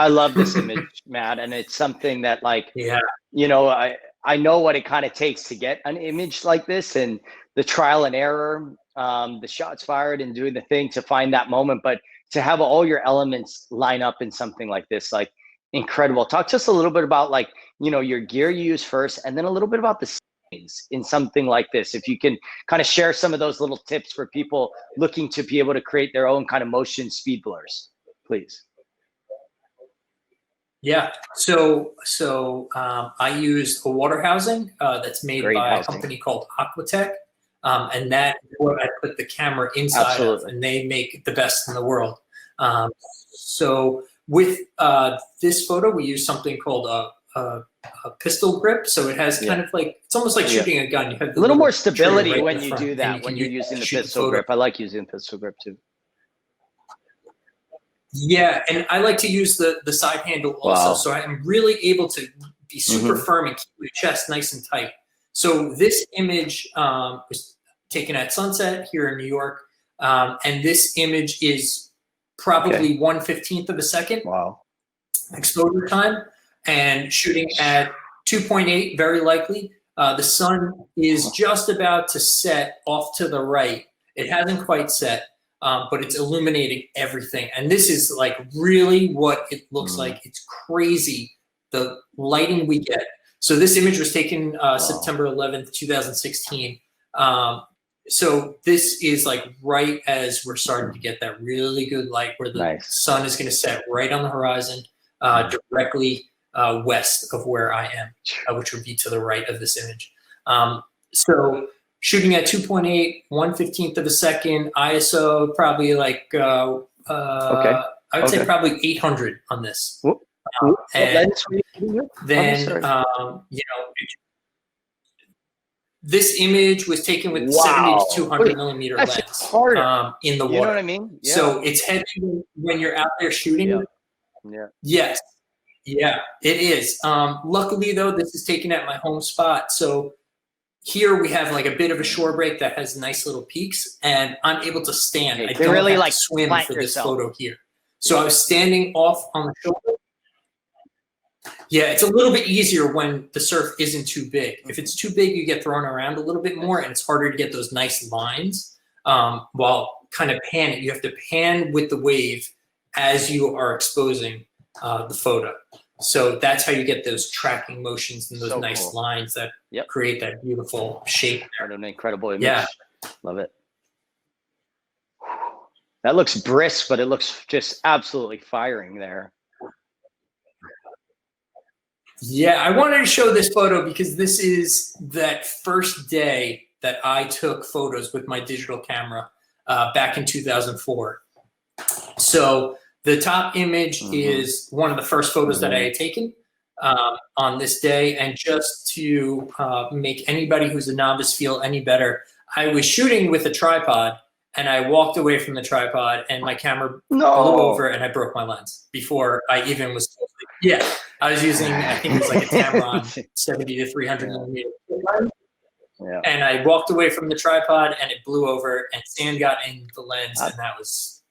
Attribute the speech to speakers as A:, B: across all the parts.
A: I love this image, Matt, and it's something that like,
B: Yeah.
A: I know what it kind of takes to get an image like this, and the trial and error, the shots fired and doing the thing to find that moment, but to have all your elements line up in something like this, like incredible. Talk to us a little bit about like, your gear you use first, and then a little bit about the settings in something like this. If you can kind of share some of those little tips for people looking to be able to create their own kind of motion speed blurs, please.
B: Yeah. So I use a water housing that's made
A: Great
B: by
A: housing.
B: a company called Aquatech. And that is what I put the camera inside
A: Absolutely.
B: of, and they make the best in the world. So with this photo, we use something called a pistol grip. So it has kind of like, it's almost like shooting a gun. You have
A: a little more stability
B: right
A: when you do that, when you're using the pistol grip. I like using pistol grip too.
B: Yeah, and I like to use the side handle also, so I'm really able to be super firm and keep your chest nice and tight. So this image was taken at sunset here in New York, and this image is probably 1/15 of a second exposure time, and shooting at 2.8, very likely. The sun is just about to set off to the right. It hasn't quite set. But it's illuminating everything. And this is like really what it looks like. It's crazy, the lighting we get. So this image was taken September 11th, 2016. So this is like right as we're starting to get that really good light where the sun is gonna set right on the horizon, directly west of where I am, which would be to the right of this image. So shooting at 2.8, 1/15 of a second, ISO probably like I would say probably 800 on this. And then this image was taken with 70 to 200 millimeter lens in the water.
A: You know what I mean?
B: Yeah. So it's heavy when you're out there shooting. Yes. Yeah, it is. Luckily though, this is taken at my home spot. So here we have like a bit of a shore break that has nice little peaks, and I'm able to stand. I don't really have to swim for this photo here. So I was standing off on the shoulder. Yeah, it's a little bit easier when the surf isn't too big. If it's too big, you get thrown around a little bit more, and it's harder to get those nice lines while kind of panning. You have to pan with the wave as you are exposing the photo. So that's how you get those tracking motions and those nice lines that create that beautiful shape.
A: What an incredible image. Yeah. Love it. That looks brisk, but it looks just absolutely firing there.
B: Yeah, I wanted to show this photo because this is that first day that I took photos with my digital camera back in 2004. So the top image is one of the first photos that I had taken on this day. And just to make anybody who's a novice feel any better, I was shooting with a tripod and I walked away from the tripod and my camera blew over and I broke my lens before I even was. Yeah, I was using, I think it was like a Tamron 70 to 300 millimeter. And I walked away from the tripod and it blew over and sand got in the lens and that was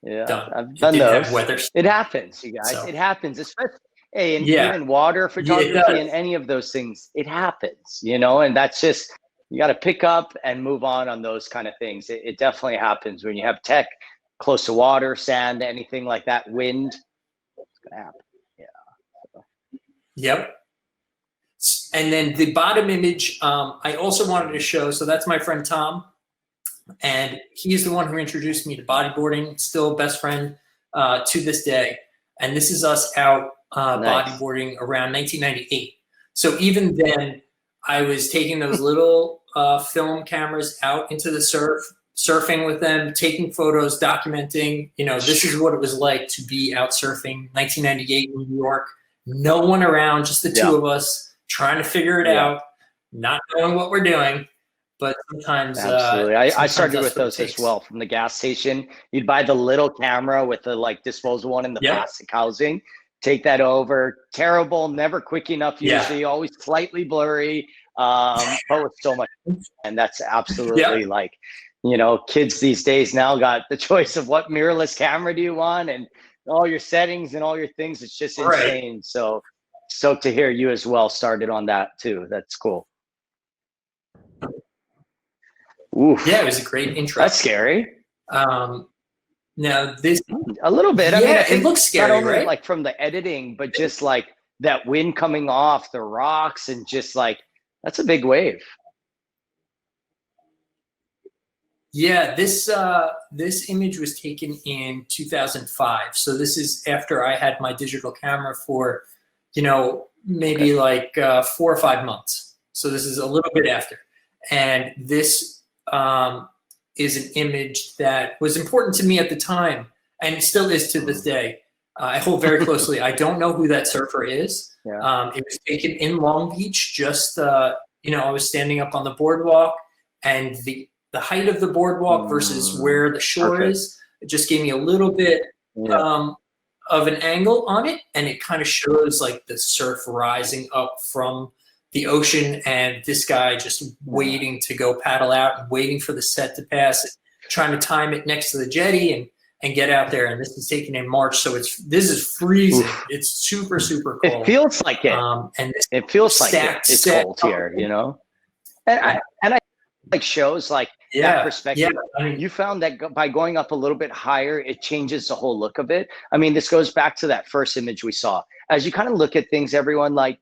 B: done.
A: I've done those. It happens, you guys. So, it happens, especially in water photography and any of those things. It happens, and that's just, you got to pick up and move on those kind of things. It definitely happens when you have tech close to water, sand, anything like that, wind. It's gonna happen.
B: Yep. And then the bottom image, I also wanted to show. So that's my friend Tom, and he's the one who introduced me to bodyboarding. Still best friend to this day. And this is us out bodyboarding around 1998. So even then, I was taking those little film cameras out into the surf, surfing with them, taking photos, documenting. This is what it was like to be out surfing, 1998 in New York. No one around, just the two of us trying to figure it out, not knowing what we're doing. But sometimes,
A: absolutely. I started with those as well from the gas station. You'd buy the little camera with the disposable one in the plastic housing. Take that over. Terrible, never quick enough. Usually, always slightly blurry. But with so much, and that's absolutely kids these days now got the choice of what mirrorless camera do you want, and all your settings and all your things. It's just
B: Right.
A: insane. So stoked to hear you as well started on that too. That's cool. Oof.
B: Yeah, it was a great intro.
A: That's scary.
B: Now this,
A: A little bit.
B: yeah,
A: I mean, I
B: it
A: think
B: looks
A: not
B: scary,
A: only
B: right?
A: like from the editing, but just like that wind coming off the rocks and just like, that's a big wave.
B: Yeah, this image was taken in 2005. So this is after I had my digital camera for, maybe like 4 or 5 months. So this is a little bit after. And this is an image that was important to me at the time, and it still is to this day. I hold very closely. I don't know who that surfer is.
A: Yeah.
B: It was taken in Long Beach. Just I was standing up on the boardwalk, and the height of the boardwalk versus where the shore
A: Perfect.
B: is, it just gave me a little bit of an angle on it, and it kind of shows like the surf rising up from the ocean, and this guy just waiting to go paddle out and waiting for the set to pass, trying to time it next to the jetty and get out there. And this is taken in March, so this is freezing. Oof. It's super, super cold.
A: It feels like it.
B: And
A: it feels like it's cold here, And I like shows like that perspective.
B: Yeah. I mean,
A: you found that by going up a little bit higher, it changes the whole look of it. I mean, this goes back to that first image we saw. As you kind of look at things, everyone, like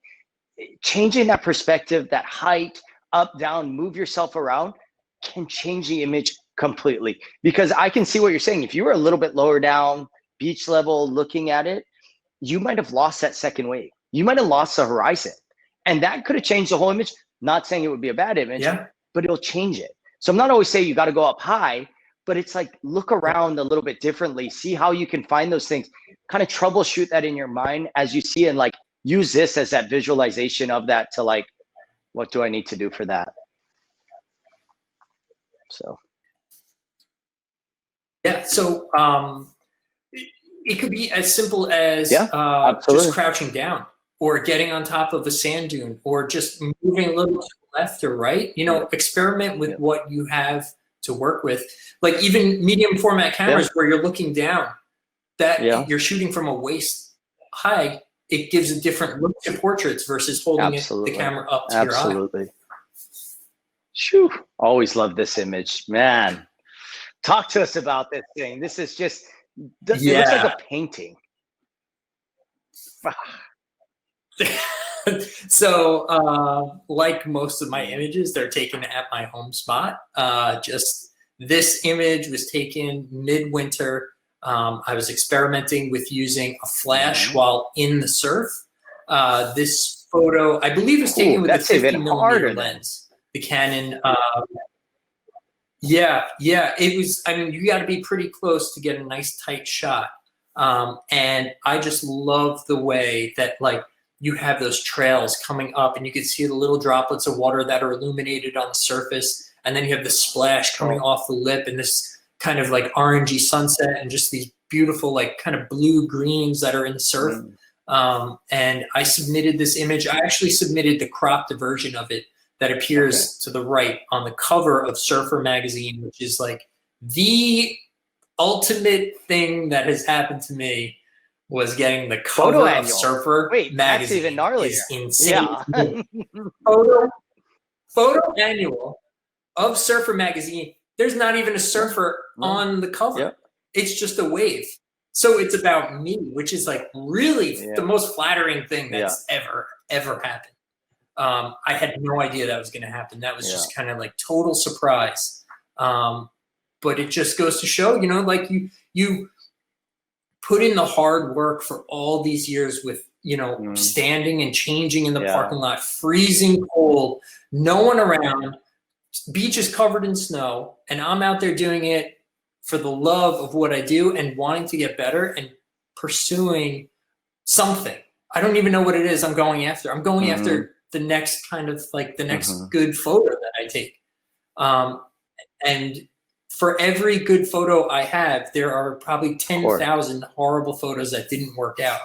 A: changing that perspective, that height, up, down, move yourself around can change the image completely. Because I can see what you're saying. If you were a little bit lower down, beach level, looking at it, you might have lost that second wave. You might have lost the horizon. And that could have changed the whole image. Not saying it would be a bad image, but it'll change it. So I'm not always saying you got to go up high, but it's like look around a little bit differently, see how you can find those things, kind of troubleshoot that in your mind as you see, and like use this as that visualization of that to like, what do I need to do for that? So.
B: Yeah, so it could be as simple as just crouching down, or getting on top of a sand dune, or just moving a little to the left or right. Experiment with what you have to work with. Like even medium format cameras where you're looking down, that you're shooting from a waist high, it gives a different look to portraits versus holding the camera up to your eye.
A: Absolutely. Shoo. Always love this image, man. Talk to us about this thing. This is just, it looks like a painting.
B: So like most of my images, they're taken at my home spot. Just this image was taken midwinter. I was experimenting with using a flash while in the surf. This photo, I believe, was taken with a 50mm lens. The Canon. It was. I mean, you got to be pretty close to get a nice tight shot. And I just love the way that like you have those trails coming up, and you can see the little droplets of water that are illuminated on the surface, and then you have the splash coming off the lip, and this kind of like orangey sunset, and just these beautiful like kind of blue greens that are in the surf. And I submitted this image. I actually submitted the cropped version of it that appears to the right on the cover of Surfer magazine, which is like the ultimate thing that has happened to me, was getting the cover of Surfer magazine.
A: That's even gnarlier.
B: Is insane. Photo annual of Surfer magazine. There's not even a surfer on the cover. It's just a wave. So it's about me, which is like really the most flattering thing that's ever happened. I had no idea that was going to happen. That was just kind of like total surprise. But it just goes to show, like you put in the hard work for all these years with, standing and changing in the parking lot, freezing cold, no one around, beach is covered in snow, and I'm out there doing it for the love of what I do and wanting to get better and pursuing something. I don't even know what it is I'm going after. I'm going after the next kind of like the next good photo that I take. And for every good photo I have, there are probably 10,000 horrible photos that didn't work out.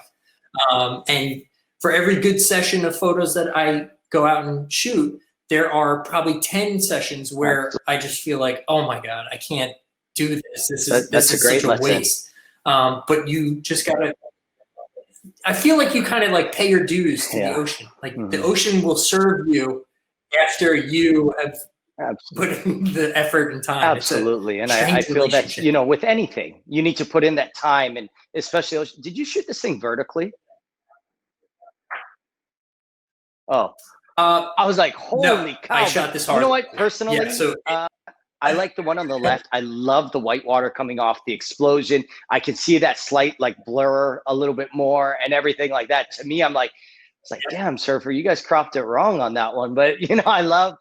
B: And for every good session of photos that I go out and shoot, there are probably 10 sessions where I just feel like, oh my God, I can't do this. This is such a waste. But you just gotta, I feel like you kind of like pay your dues to the ocean. Like the ocean will serve you after you have put in the effort and time.
A: Absolutely. And I feel that, you know, with anything, you need to put in that time, and especially, did you shoot this thing vertically? Oh, I was like, holy cow.
B: I shot this hard.
A: You know what, personally,
B: yeah, so
A: I like the one on the left. I love the white water coming off the explosion. I can see that slight like blur a little bit more and everything like that. To me, I'm like, it's like, damn, surfer, you guys cropped it wrong on that one. But you know, I love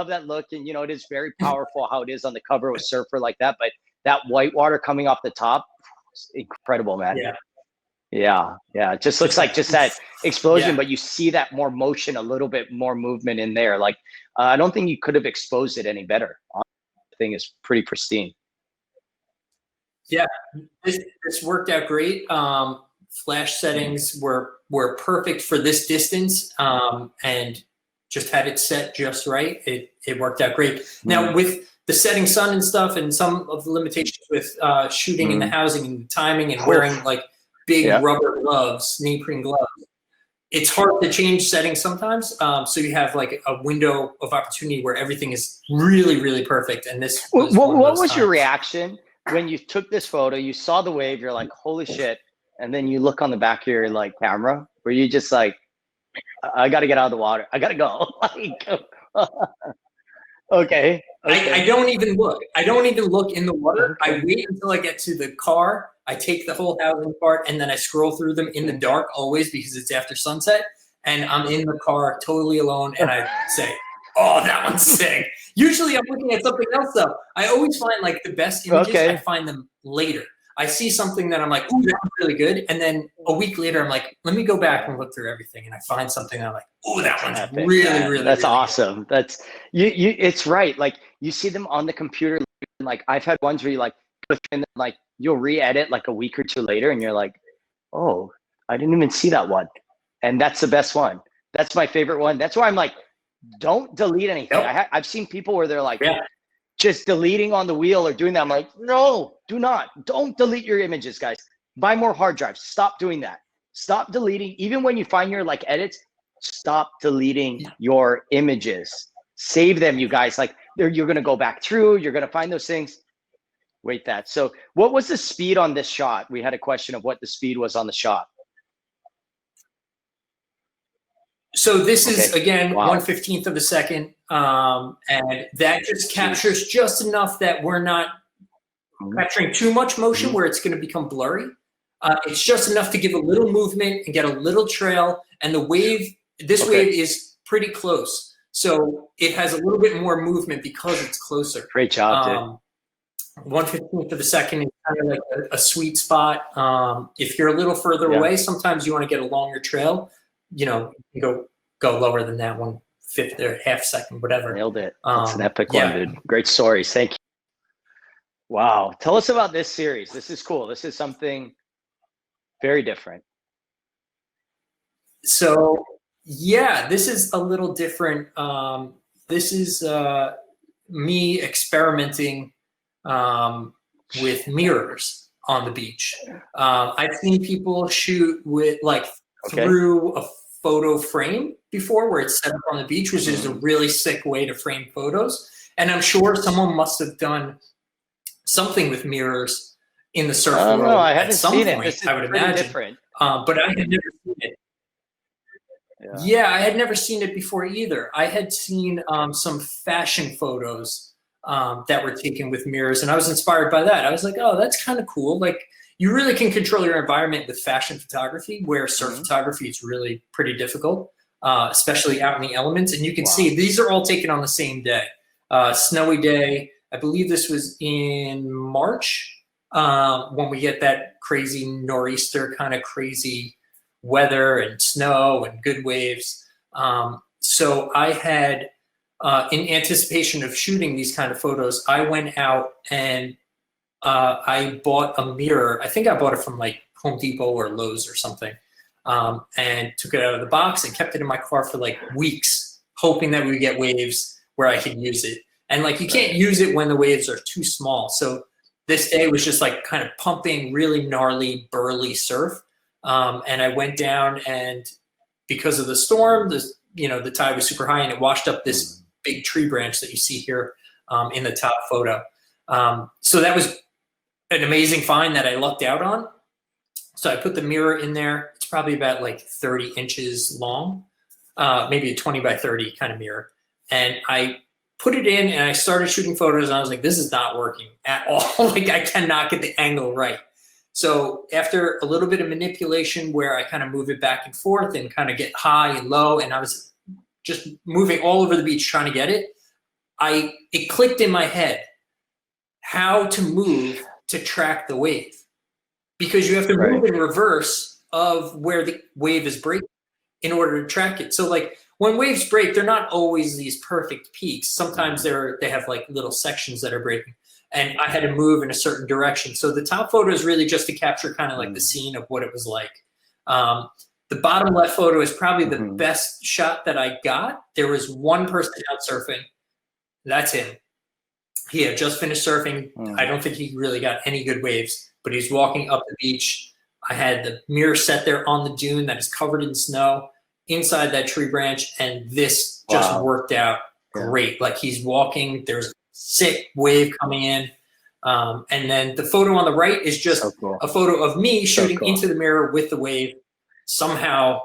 A: that look, and you know, it is very powerful how it is on the cover with surfer like that. But that white water coming off the top, it's incredible, man. Yeah. It just looks like just that explosion, but you see that more motion, a little bit more movement in there. Like, I don't think you could have exposed it any better. Thing is pretty pristine.
B: Yeah, this worked out great. Flash settings were perfect for this distance, and just had it set just right. It worked out great. Now with the setting sun and stuff, and some of the limitations with shooting in the housing and the timing and wearing like big rubber gloves, neoprene gloves, it's hard to change settings sometimes. So you have like a window of opportunity where everything is really, really perfect. And this was
A: what was your reaction when you took this photo? You saw the wave, you're like, holy shit. And then you look on the back of your like camera, where you just like, I got to get out of the water. I got to go. Like, okay.
B: I don't even look. I don't even look in the water. I wait until I get to the car. I take the whole housing part, and then I scroll through them in the dark always, because it's after sunset, and I'm in the car totally alone, and I say, oh, that one's sick. Usually I'm looking at something else though. I always find like the best images, I find them later. I see something that I'm like, ooh, that was really good. And then a week later, I'm like, let me go back and look through everything. And I find something that I'm like, ooh, that one's really
A: That's
B: really
A: awesome. Good. That's it's right. Like you see them on the computer. And like I've had ones where you like, and like you'll re-edit like a week or two later, and you're like, oh, I didn't even see that one. And that's the best one. That's my favorite one. That's why I'm like, don't delete anything. I've seen people where they're like, just deleting on the wheel or doing that. I'm like, no, don't delete your images, guys. Buy more hard drives. Stop doing that. Stop deleting. Even when you find your like edits, stop deleting your images. Save them, you guys. Like you're going to go back through, you're going to find those things. Wait that. So what was the speed on this shot? We had a question of what the speed was on the shot.
B: So this is, again, 1/15 of a second. And that just captures just enough that we're not capturing too much motion where it's going to become blurry. It's just enough to give a little movement and get a little trail. And the wave, this wave is pretty close. So it has a little bit more movement because it's closer.
A: Great job, dude.
B: 1/15 of a second is kind of like a sweet spot. If you're a little further away, sometimes you want to get a longer trail. You know, you go lower than that, 1/5 or half second, whatever.
A: Nailed it. It's an epic one, dude. Great stories. Thank you. Wow. Tell us about this series. This is cool. This is something very different.
B: So yeah, this is a little different. This is me experimenting with mirrors on the beach. I've seen people shoot with like through a photo frame before, where it's set up on the beach, which is a really sick way to frame photos. And I'm sure someone must have done something with mirrors in the surf world.
A: I haven't seen it. This is
B: I would imagine.
A: Different.
B: But I had never seen it. I had never seen it before either. I had seen some fashion photos that were taken with mirrors, and I was inspired by that. I was like, oh, that's kind of cool. Like, you really can control your environment with fashion photography, where surf photography is really pretty difficult, especially out in the elements. And you can see these are all taken on the same day. Snowy day. I believe this was in March, when we get that crazy nor'easter kind of crazy weather and snow and good waves. So I had, in anticipation of shooting these kind of photos, I went out and I bought a mirror. I think I bought it from like Home Depot or Lowe's or something, and took it out of the box and kept it in my car for like weeks, hoping that we would get waves where I could use it. And like, you can't use it when the waves are too small. So this day was just like kind of pumping really gnarly, burly surf. And I went down, and because of the storm, the tide was super high and it washed up this big tree branch that you see here in the top photo. So that was an amazing find that I lucked out on. So I put the mirror in there. It's probably about like 30 inches long, maybe a 20 by 30 kind of mirror. And I put it in and I started shooting photos, and I was like, this is not working at all. Like, I cannot get the angle right. So after a little bit of manipulation where I kind of move it back and forth and kind of get high and low, and I was just moving all over the beach trying to get it, it clicked in my head how to move to track the wave, because you have to move in reverse of where the wave is breaking in order to track it. So like when waves break, they're not always these perfect peaks. Sometimes they have like little sections that are breaking, and I had to move in a certain direction. So the top photo is really just to capture kind of like the scene of what it was like. The bottom left photo is probably the best shot that I got. There was one person out surfing. That's him. He had just finished surfing. I don't think he really got any good waves, but he's walking up the beach. I had the mirror set there on the dune that is covered in snow inside that tree branch, and this just worked out great. Like, he's walking, there's a sick wave coming in. And then the photo on the right is just a photo of me shooting into the mirror with the wave. Somehow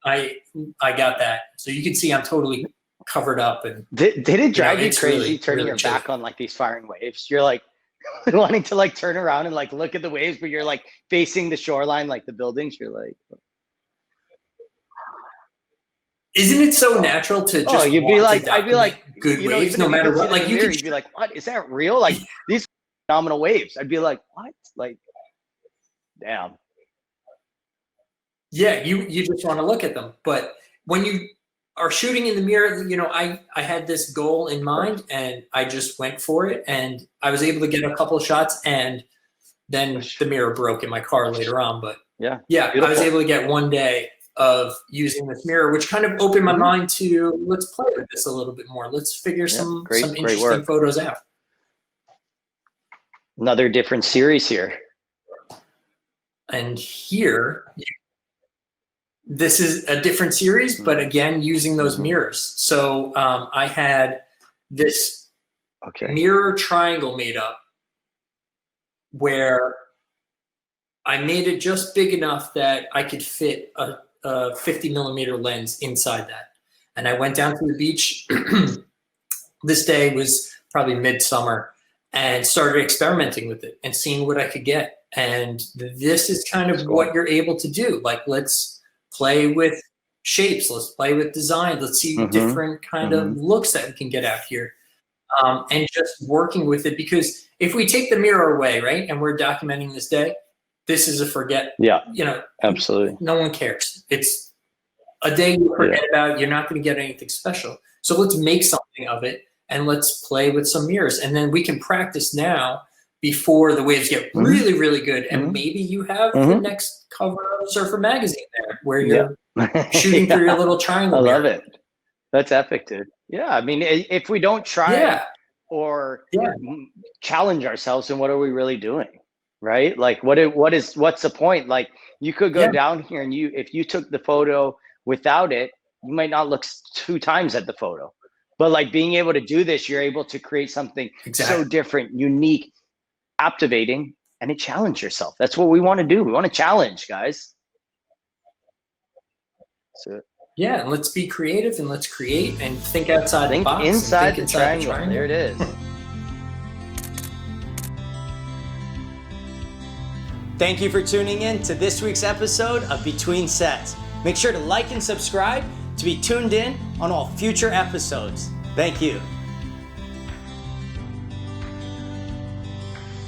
B: I got that. So you can see I'm totally covered up. And
A: did it drive you crazy
B: really,
A: turning
B: really
A: your back on like these firing waves? You're like wanting to like turn around and like look at the waves, but you're like facing the shoreline, like the buildings. You're like,
B: isn't it so natural to just
A: you'd be like, I'd be like,
B: good waves no matter what? Like,
A: you'd be like, what is that real? Like these phenomenal waves. I'd be like, what? Like, damn.
B: Yeah, you just want to look at them. But when you are shooting in the mirror, I had this goal in mind, and I just went for it, and I was able to get a couple of shots, and then the mirror broke in my car later on. But yeah, beautiful. I was able to get one day of using this mirror, which kind of opened my mind to, let's play with this a little bit more. Let's figure some interesting photos out.
A: Another different series here.
B: And here, this is a different series, but again, using those mirrors. So I had this mirror triangle made up where I made it just big enough that I could fit a 50 millimeter lens inside that. And I went down to the beach. This day was probably midsummer, and started experimenting with it and seeing what I could get. And this is kind of what you're able to do. Like, let's play with shapes. Let's play with design. Let's see different kind of looks that we can get out here. And just working with it, because if we take the mirror away, right, and we're documenting this day, this is a forget.
A: Yeah, absolutely.
B: No one cares. It's a day you forget about. You're not going to get anything special. So let's make something of it, and let's play with some mirrors. And then we can practice now before the waves get really, really good. And maybe you have the next cover of Surfer Magazine there, where you're shooting through your little triangle.
A: I love it. That's epic, dude. Yeah, I mean, if we don't try or challenge ourselves, then what are we really doing, right? Like, what's the point? Like, you could go down here, and if you took the photo without it, you might not look 2 times at the photo. But like, being able to do this, you're able to create something so different, unique, captivating, and to challenge yourself. That's what we want to do. We want to challenge, guys. So
B: yeah, and let's be creative, and let's create and think outside the box.
A: Inside the triangle. There it is. Thank you for tuning in to this week's episode of Between Sets. Make sure to like and subscribe to be tuned in on all future episodes. Thank you.